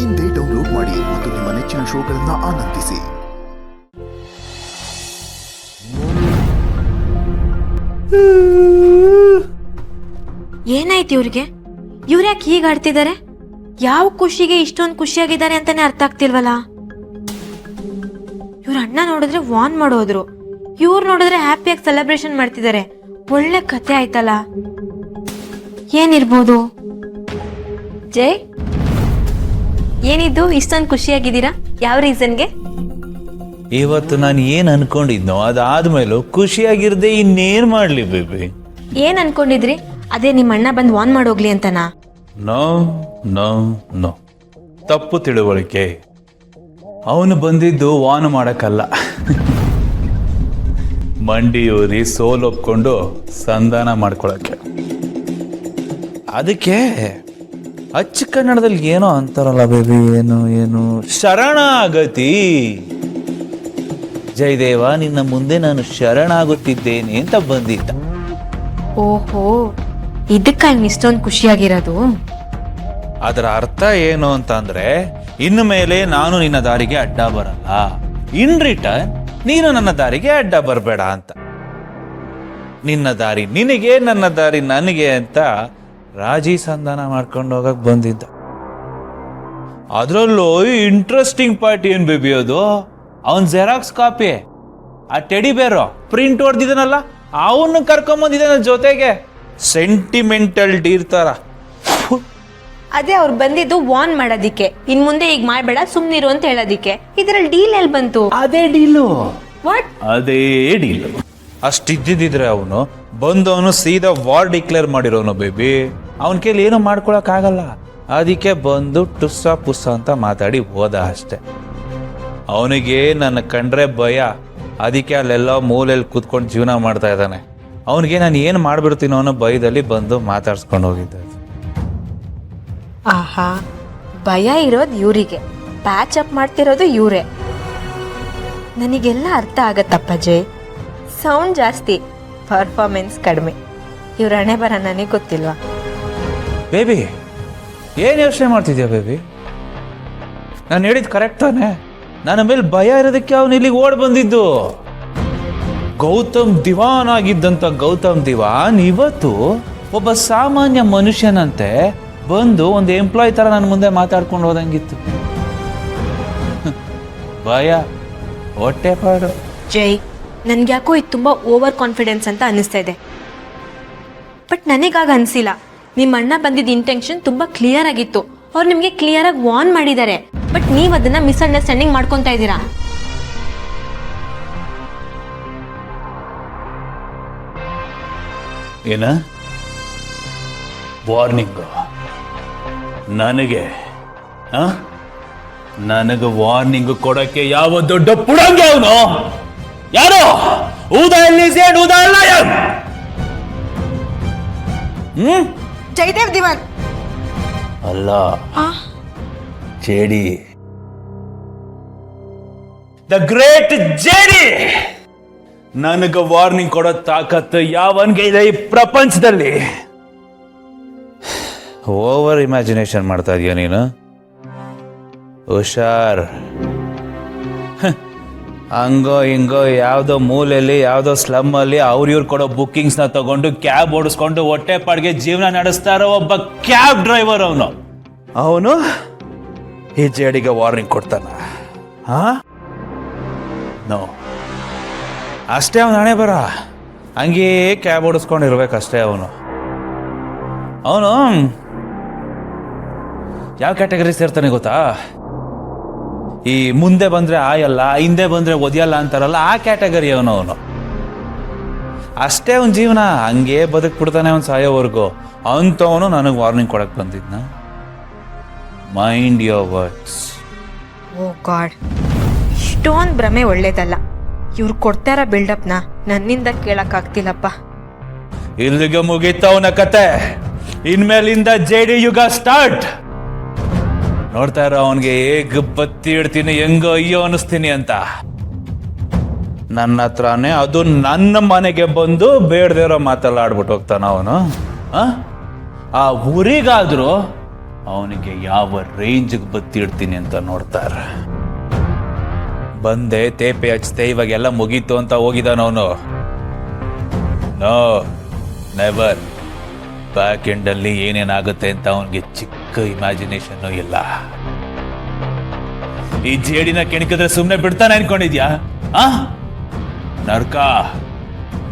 ಇಂದೇ ಡೌನ್ಲೋಡ್ ಮಾಡಿ ಮತ್ತು ನಿಮ್ಮ ನೆಚ್ಚಿನ ಶೋಗಳನ್ನು ಆನಂದಿಸಿ. ಏನಾಯ್ತು ಇವ್ರಿಗೆ? ಇವ್ರ್ಯಾಕೆ ಹೀಗೆ ಆಡ್ತಿದ್ದಾರೆ? ಯಾವ ಖುಷಿಗೆ ಇಷ್ಟೊಂದು ಖುಷಿಯಾಗಿದ್ದಾರೆ ಅಂತಾನೆ ಅರ್ಥ ಆಗ್ತಿಲ್ವಲ್ಲ. ಇವ್ರ ಅಣ್ಣ ನೋಡಿದ್ರೆ ವಾನ್ ಮಾಡೋದ್ರು, ಇವ್ರು ನೋಡಿದ್ರೆ ಹ್ಯಾಪಿಯಾಗಿ ಸೆಲೆಬ್ರೇಷನ್ ಮಾಡ್ತಿದ್ದಾರೆ. ಒಳ್ಳೆ ಕತೆ ಆಯ್ತಲ್ಲ. ಏನಿರ್ಬೋದು? ಜೈ, ಏನಿದ್ದು ಇಷ್ಟೊಂದು ಖುಷಿಯಾಗಿದ್ದೀರಾ? ಯಾವ ರೀಸನ್ಗೆ? ಇವತ್ತು ನಾನು ಏನ್ ಅನ್ಕೊಂಡಿದ್ನೋ ಅದಾದ್ಮೇಲೂ ಖುಷಿಯಾಗಿರ್ದೆ ಇನ್ನೇನ್ ಮಾಡ್ಲಿ ಬೇಬಿ? ಏನ್ ಅನ್ಕೊಂಡಿದ್ರಿ? ಅದೇ ನಿಮ್ಮ ಅಣ್ಣ ಬಂದು ವಾನ್ ಮಾಡೋಗ್ಲಿ ಅಂತನಾ? ನೋ ನೋ ನೋ, ತಪ್ಪು ತಿಳುವಳಿಕೆ. ಅವನು ಬಂದಿದ್ದು ವಾನ್ ಮಾಡಕ್ಕಲ್ಲ, ಮಂಡಿಯೂರಿ ಸೋಲೊಪ್ಕೊಂಡು ಸಂಧಾನ ಮಾಡ್ಕೊಳಕ್ಕೆ. ಅದಕ್ಕೆ ಅಚ್ಚ ಕನ್ನಡದಲ್ಲಿ ಏನೋ ಅಂತಾರಲ್ಲ ಬೇಬಿ, ಏನು ಏನು ಶರಣಾಗತಿ. ಜಯದೇವ, ನಿನ್ನ ಮುಂದೆ ನಾನು ಶರಣಾಗುತ್ತಿದ್ದೇನೆ ಅಂತ ಬಂದಿದ್ದ. ಓಹೋ, ಇದಕ್ಕ ಇಷ್ಟೊಂದು ಖುಷಿಯಾಗಿರೋದು? ಅದರ ಅರ್ಥ ಏನು ಅಂತ ಅಂದ್ರೆ, ಇನ್ನು ಮೇಲೆ ನಾನು ನಿನ್ನ ದಾರಿಗೆ ಅಡ್ಡ ಬರಲ್ಲ, ಇನ್ ರಿಟರ್ನ್ ನೀನು ನನ್ನ ದಾರಿಗೆ ಅಡ್ಡ ಬರಬೇಡ ಅಂತ. ನಿನ್ನ ದಾರಿ ನಿನಗೆ, ನನ್ನ ದಾರಿ ನನಗೆ ಅಂತ ರಾಜಿ ಸಂಧಾನ ಮಾಡ್ಕೊಂಡು ಹೋಗಕ್ ಬಂದಿದ್ದ. ಅದ್ರಲ್ಲೂ ಇಂಟ್ರೆಸ್ಟಿಂಗ್ ಪಾರ್ಟ್ ಏನ್ ಬೇಬಿ, ಅದು ಅವನ್ ಜೆರಾಕ್ಸ್ ಕಾಪಿ, ಆ ಟೆಡಿ ಬೇರೋ ಪ್ರಿಂಟ್ ಹೊಡೆದಿದ್ದಾನಲ್ಲ, ಅವನ್ನ ಕರ್ಕೊಂಬಂದಿದ್ದಾನ ಜೊತೆಗೆ. ಸೆಂಟಿಮೆಂಟಲ್ ಡೀರ್ ತರ. ಅದೇ ಅವ್ರು ಬಂದಿದ್ದು ವಾನ್ ಮಾಡೋದಿಕ್ಕೆ, ಇನ್ ಮುಂದೆ ಈಗ ಮಾಡ್ಬೇಡ ಸುಮ್ನಿರು ಅಂತ ಹೇಳೋದಿಕ್ಕೆ. ಇದರಲ್ಲಿ ಡೀಲ್ ಎಲ್ಲಿ ಬಂತು? ಅದೇ ಡೀಲು. ವಾಟ್? ಅದೇ ಡೀಲು. ಅಷ್ಟಿದ್ದಿದ್ರೆ ಅವನು ಬಂದವನು ಸೀದಾ ವಾರ್ ಡಿಕ್ಲೇರ್ ಮಾಡಿರೋನು ಬೇಬಿ. ಅವನ ಕೈಲಿ ಏನು ಮಾಡ್ಕೊಳಕ್ ಆಗಲ್ಲ. ಅದಕ್ಕೆ ಬಂದು ಟುಸ್ಸ ಪುಸ್ಸ ಅಂತ ಮಾತಾಡಿ ಹೋದ ಅಷ್ಟೆ. ಅವನಿಗೆ ನನ್ನ ಕಂಡ್ರೆ ಭಯ, ಅದಕ್ಕೆ ಅಲ್ಲೆಲ್ಲ ಮೂಲೆಯಲ್ಲಿ ಕೂತ್ಕೊಂಡು ಜೀವನ ಮಾಡ್ತಾ ಇದ್ದಾನೆ. ಅವನಿಗೆ ನಾನು ಏನು ಮಾಡ್ಬಿಡ್ತೀನೋ ಅನ್ನೋ ಭಯದಲ್ಲಿ ಬಂದು ಮಾತಾಡ್ಸ್ಕೊಂಡು ಹೋಗಿದ್ದೆ. ಆಹಾ, ಭಯ ಇರೋದು ಇವರಿಗೆ, ಪ್ಯಾಚ್ ಅಪ್ ಮಾಡ್ತಿರೋದು ಇವರೇ. ನನಗೆಲ್ಲ ಅರ್ಥ ಆಗತ್ತಪ್ಪ ಜೈ. ಸೌಂಡ್ ಜಾಸ್ತಿ, ಪರ್ಫಾರ್ಮೆನ್ಸ್ ಕಡಿಮೆ. ಇವ್ರ ಹಣೆ ಬರ ನನಗೆ ಗೊತ್ತಿಲ್ವಾ? ಬೇಬಿ, ಏನು ಯೋಚನೆ ಮಾಡ್ತಿದ್ಯಾ ಬೇಬಿ? ನಾನು ಹೇಳಿದ್ ಕರೆಕ್ಟ್ ತಾನೆ? ನನ್ನ ಮೇಲೆ ಭಯ ಇರೋದಕ್ಕೆ ಅವನು ಇಲ್ಲಿಗೆ ಓಡ್ ಬಂದಿದ್ದು. ಗೌತಮ್ ದಿವಾನ್ ಆಗಿದ್ದಂತ ಗೌತಮ್ ದಿವಾನ್ ಇವತ್ತು ಒಬ್ಬ ಸಾಮಾನ್ಯ ಮನುಷ್ಯನಂತೆ ಬಂದು ಒಂದು ಎಂಪ್ಲಾಯ್ ತರ ನನ್ನ ಮುಂದೆ ಮಾತಾಡ್ಕೊಂಡು ಹೋದಂಗಿತ್ತು. ಭಯ, ಹೊಟ್ಟೆ ಪಾಡು. ಜೈ, ನನ್ಗ್ಯಾಕೋ ಇದು ತುಂಬಾ ಓವರ್ ಕಾನ್ಫಿಡೆನ್ಸ್ ಅಂತ ಅನಿಸ್ತಾ ಇದೆ. ಬಟ್ ನನಗಾಗ ಅನಿಸಿಲ್ಲ. ನಿಮ್ಮ ಅಣ್ಣ ಬಂದಿದ್ದ ಇಂಟೆನ್ಷನ್ ತುಂಬಾ ಕ್ಲಿಯರ್ ಆಗಿತ್ತು. ಅವ್ರು ನಿಮಗೆ ಕ್ಲಿಯರ್ ಆಗಿ ವಾರ್ನ್ ಮಾಡಿದ್ದಾರೆ. ಬಟ್ ನೀವು ಅದನ್ನ ಮಿಸ್ಅಂಡರ್ಸ್ಟ್ಯಾಂಡಿಂಗ್ ಮಾಡ್ಕೊತಾ ಇದ್ದೀರಾ. ಏನ ವಾರ್ನಿಂಗ್ ನನಗೆ? ನನಗೆ ವಾರ್ನಿಂಗ್ ಕೊಡಕ್ಕೆ ಯಾವ ದೊಡ್ಡ ಪುಡಂಗೆ ಅವನು? ಯಾರೋ ಜಯದೇವ್ ದಿವಾನ್ ಅಲ್ಲ, ಜೇಡಿ, ದ ಗ್ರೇಟ್ ಜೇಡಿ. ನನಗೆ ವಾರ್ನಿಂಗ್ ಕೊಡೋ ತಾಕತ್ತು ಯಾವನ್ಗೆ ಇದೆ ಈ ಪ್ರಪಂಚದಲ್ಲಿ? ಓವರ್ ಇಮ್ಯಾಜಿನೇಷನ್ ಮಾಡ್ತಾ ಇದೀಯ ನೀನು. ಹುಷಾರ್. ಹಂಗೋ ಹಿಂಗೋ ಯಾವುದೋ ಮೂಲೆಯಲ್ಲಿ ಯಾವುದೋ ಸ್ಲಮ್ ಅಲ್ಲಿ ಇವ್ರು ಕೊಡೋ ಬುಕ್ಕಿಂಗ್ಸ್ ನ ತಗೊಂಡು ಕ್ಯಾಬ್ ಓಡಿಸ್ಕೊಂಡು ಹೊಟ್ಟೆ ಪಾಡಿಗೆ ಜೀವನ ನಡೆಸ್ತಾ ಇರೋ ಒಬ್ಬ ಕ್ಯಾಬ್ ಡ್ರೈವರ್ ಅವನು ಈ ಜೇಡಿಗೆ ವಾರ್ನಿಂಗ್ ಕೊಡ್ತಾನ? ನೋ, ಅಷ್ಟೇ ಅವನು ಹಣೆ ಬರ. ಹಂಗೇ ಕ್ಯಾಬ್ ಓಡಿಸ್ಕೊಂಡಿರ್ಬೇಕಷ್ಟೇ. ಅವನು ಯಾವ ಕ್ಯಾಟಗರಿ ಸೇರ್ತಾನೆ ಗೊತ್ತಾ? ಈ ಮುಂದೆ ಬಂದ್ರೆ ಆಯಲ್ಲ, ಹಿಂದೆ ಬಂದ್ರೆ ಒದಿಯಲ್ಲ ಅಂತಾರಲ್ಲ, ಆ ಕ್ಯಾಟಗರಿ ಅವನು. ಅಷ್ಟೇ ಅವನ ಜೀವನ, ಹಂಗೇ ಬದುಕ್ಬಿಡ್ತಾನೆ ಅವನು ಸಾಯೋವರೆಗೂ. ಅಂತವನು ನನಗೆ ವಾರ್ನಿಂಗ್ ಕೊಡಕ್ ಬಂದಿದ್ನ. Mind your words. Oh God, ಇಷ್ಟೊಂದು ಭ್ರಮೆ ಒಳ್ಳೇದಲ್ಲ. ಇವ್ರು ಕೊಡ್ತಾರ ಬಿಲ್ಡಪ್ನ ನನ್ನಿಂದ ಕೇಳಕ್ಕಾಗ್ತಿಲ್ಲಪ್ಪ. ಇಲ್ಲಿಗೆ ಮುಗೀತ ಅವನ ಕತೆ. ಇನ್ಮೇಲಿಂದ ಜೇಡಿ ಯುಗ ಸ್ಟಾರ್ಟ್. ನೋಡ್ತಾ ಇರೋ ಅವನಿಗೆ ಹೇಗ್ ಬತ್ತಿ ಇಡ್ತೀನಿ, ಹೆಂಗೋ ಅಯ್ಯೋ ಅನಿಸ್ತೀನಿ ಅಂತ. ನನ್ನ ಹತ್ರನೇ, ಅದು ನನ್ನ ಮನೆಗೆ ಬಂದು ಬೇಡದೇ ಇರೋ ಮಾತೆಲ್ಲ ಆಡ್ಬಿಟ್ಟು ಹೋಗ್ತಾನ ಅವನು. ಆ ಊರಿಗಾದ್ರೂ ಅವನಿಗೆ ಯಾವ ರೇಂಜ್ಗೆ ಬತ್ತಿಡ್ತೀನಿ ಅಂತ ನೋಡ್ತಾರ. ಬಂದೆ ತೇಪೆ ಹಚ್ತೆ ಇವಾಗೆಲ್ಲ ಮುಗೀತು ಅಂತ ಹೋಗಿದಾನವನು. No, never. ಬ್ಯಾಕ್ ಎಂಡಲ್ಲಿ ಏನೇನಾಗುತ್ತೆ ಅಂತ ಅವನಿಗೆ ಚಿಕ್ಕ ಇಮ್ಯಾಜಿನೇಷನ್ ಇಲ್ಲ. ಈ ಜೇಡಿನ ಕೆಣಕಿದ್ರೆ ಸುಮ್ಮನೆ ಬಿಡ್ತಾನೆ ಅನ್ಕೊಂಡಿದ್ಯಾ? ನರ್ಕ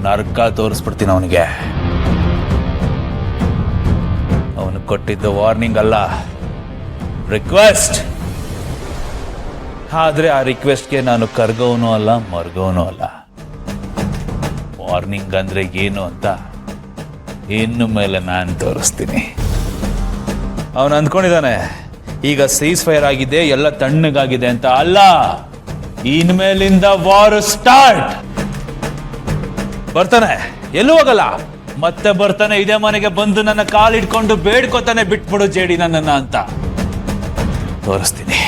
ನರ್ಕ ತೋರಿಸ್ಬಿಡ್ತೀನಿ ಅವನಿಗೆ. ಅವನು ಕೊಟ್ಟಿದ್ದು ವಾರ್ನಿಂಗ್ ಅಲ್ಲ, ರಿಕ್ವೆಸ್ಟ್. ಆದ್ರೆ ಆ ರಿಕ್ವೆಸ್ಟ್ಗೆ ನಾನು ಕರ್ಗೋನು ಅಲ್ಲ, ಮರ್ಗೋನು ಅಲ್ಲ. ವಾರ್ನಿಂಗ್ ಅಂದ್ರೆ ಏನು ಅಂತ ಇನ್ನು ಮೇಲೆ ನಾನು ತೋರಿಸ್ತೀನಿ. ಅವನು ಅಂದ್ಕೊಂಡಿದ್ದಾನೆ ಈಗ ಸೀಸ್ ಫೈರ್ ಆಗಿದೆ, ಎಲ್ಲ ತಣ್ಣಗಾಗಿದೆ ಅಂತ. ಅಲ್ಲ, ಇನ್ಮೇಲಿಂದ ವಾರ್ ಸ್ಟಾರ್ಟ್. ಬರ್ತಾನೆ, ಎಲ್ಲೂ ಹೋಗಲ್ಲ. ಮತ್ತೆ ಬರ್ತಾನೆ, ಇದೇ ಮನೆಗೆ ಬಂದು ನನ್ನ ಕಾಲಿಡ್ಕೊಂಡು ಬೇಡ್ಕೊತಾನೆ, ಬಿಟ್ಬಿಡು ಜೇಡಿ ನನ್ನನ್ನ ಅಂತ. ತೋರಿಸ್ತೀನಿ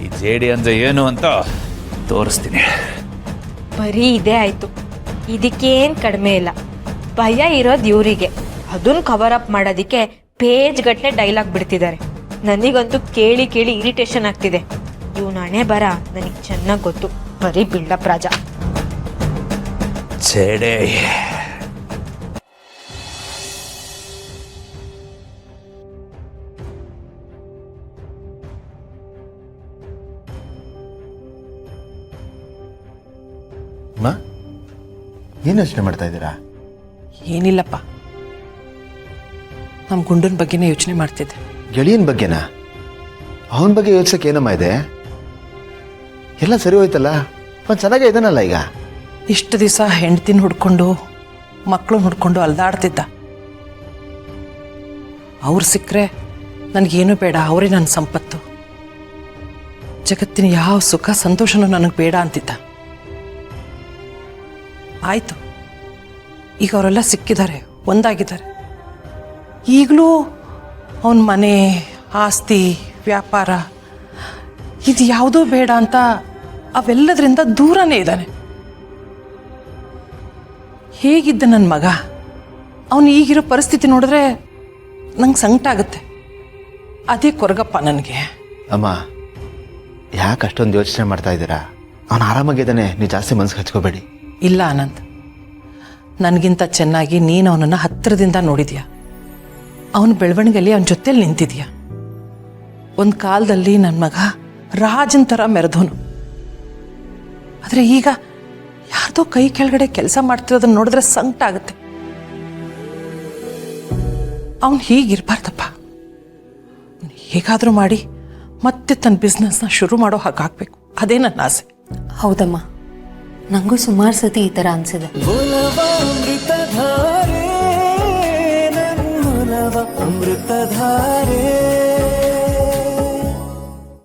ಈ ಜೇಡಿ ಅಂದ್ರೆ ಏನು ಅಂತ ತೋರಿಸ್ತೀನಿ. ಬರೀ ಇದೇ ಆಯ್ತು, ಇದಕ್ಕೇನ್ ಕಡಿಮೆ ಇಲ್ಲ. ಭಯ ಇರೋದು ಇವರಿಗೆ, ಅದನ್ನ ಕವರ್ ಅಪ್ ಮಾಡೋದಿಕ್ಕೆ ಪೇಜ್ ಗಟ್ಟಲೆ ಡೈಲಾಗ್ ಬಿಡ್ತಿದ್ದಾರೆ. ನನಗಂತೂ ಕೇಳಿ ಕೇಳಿ ಇರಿಟೇಷನ್ ಆಗ್ತಿದೆ. ಇವ್ ನಾಣೆ ಬರ ನನಗೆ ಚೆನ್ನಾಗಿ ಗೊತ್ತು, ಬರೀ ಬಿಲ್ಡಪ್ ರಾಜ. ಜೇಡೆ ಅಮ್ಮ, ಏನು ಯೋಚನೆ ಮಾಡ್ತಾ ಇದ್ದೀರಾ? ಏನಿಲ್ಲಪ್ಪ, ನಮ್ಮ ಗುಂಡನ ಬಗ್ಗೆನೇ ಯೋಚನೆ ಮಾಡ್ತಿದ್ದೆ. ಗೆಳೆಯನ ಬಗ್ಗೆನಾ? ಅವನ ಬಗ್ಗೆ ಯೋಚಿಸಕ್ಕೆ ಏನಮ್ಮ ಇದೆ? ಎಲ್ಲ ಸರಿ ಹೋಯ್ತಲ್ಲ, ಒಂದು ಚೆನ್ನಾಗೇ ಇದ್ದಾನಲ್ಲ ಈಗ. ಇಷ್ಟು ದಿವಸ ಹೆಂಡ್ತಿನ ಹುಡ್ಕೊಂಡು ಮಕ್ಕಳು ಹುಡ್ಕೊಂಡು ಅಲ್ದಾಡ್ತಿದ್ದ. ಅವ್ರು ಸಿಕ್ಕರೆ ನನಗೇನು ಬೇಡ, ಅವರೇ ನನ್ನ ಸಂಪತ್ತು. ಜಗತ್ತಿನ ಯಾವ ಸುಖ ಸಂತೋಷನೂ ನನಗೆ ಬೇಡ ಅಂತಿದ್ದ. ಆಯಿತು, ಈಗ ಅವರೆಲ್ಲ ಸಿಕ್ಕಿದ್ದಾರೆ, ಒಂದಾಗಿದ್ದಾರೆ. ಈಗಲೂ ಅವನ ಮನೆ, ಆಸ್ತಿ, ವ್ಯಾಪಾರ ಇದು ಯಾವುದೂ ಬೇಡ ಅಂತ ಅವೆಲ್ಲದರಿಂದ ದೂರನೇ ಇದ್ದಾನೆ. ಹೇಗಿದ್ದ ನನ್ನ ಮಗ, ಅವನು ಈಗಿರೋ ಪರಿಸ್ಥಿತಿ ನೋಡಿದ್ರೆ ನಂಗೆ ಸಂಕಟ ಆಗುತ್ತೆ. ಅದೇ ಕೊರಗಪ್ಪ ನನಗೆ. ಅಮ್ಮ, ಯಾಕೆ ಅಷ್ಟೊಂದು ಯೋಚನೆ ಮಾಡ್ತಾ ಇದ್ದೀರಾ? ಅವನು ಆರಾಮಾಗಿದ್ದಾನೆ, ನೀವು ಜಾಸ್ತಿ ಮನಸ್ಸಿಗೆ ಹಚ್ಕೋಬೇಡಿ. ಇಲ್ಲ ಆನಂದ್, ನನಗಿಂತ ಚೆನ್ನಾಗಿ ನೀನು ಅವನನ್ನು ಹತ್ತಿರದಿಂದ ನೋಡಿದ್ಯಾ. ಅವನ ಬೆಳವಣಿಗೆಯಲ್ಲಿ ಅವನ ಜೊತೆಲಿ ನಿಂತಿದ್ಯಾ. ಒಂದು ಕಾಲದಲ್ಲಿ ನನ್ನ ಮಗ ರಾಜನ ಥರ ಮೆರೆದವನು. ಆದರೆ ಈಗ ಯಾರ್ದೋ ಕೈ ಕೆಳಗಡೆ ಕೆಲಸ ಮಾಡ್ತಿರೋದನ್ನ ನೋಡಿದ್ರೆ ಸಂಕಟ ಆಗುತ್ತೆ. ಅವನು ಹೀಗಿರ್ಬಾರ್ದಪ್ಪ. ಹೇಗಾದರೂ ಮಾಡಿ ಮತ್ತೆ ತನ್ನ ಬಿಸ್ನೆಸ್ನ ಶುರು ಮಾಡೋ ಹಾಗಾಗಬೇಕು, ಅದೇ ನನ್ನ ಆಸೆ. ಹೌದಮ್ಮ, ನಂಗೂ ಸುಮಾರು ಸತಿ ಈ ಥರ ಅನ್ಸಿದೆ. ಅಮೃತಧಾರೆ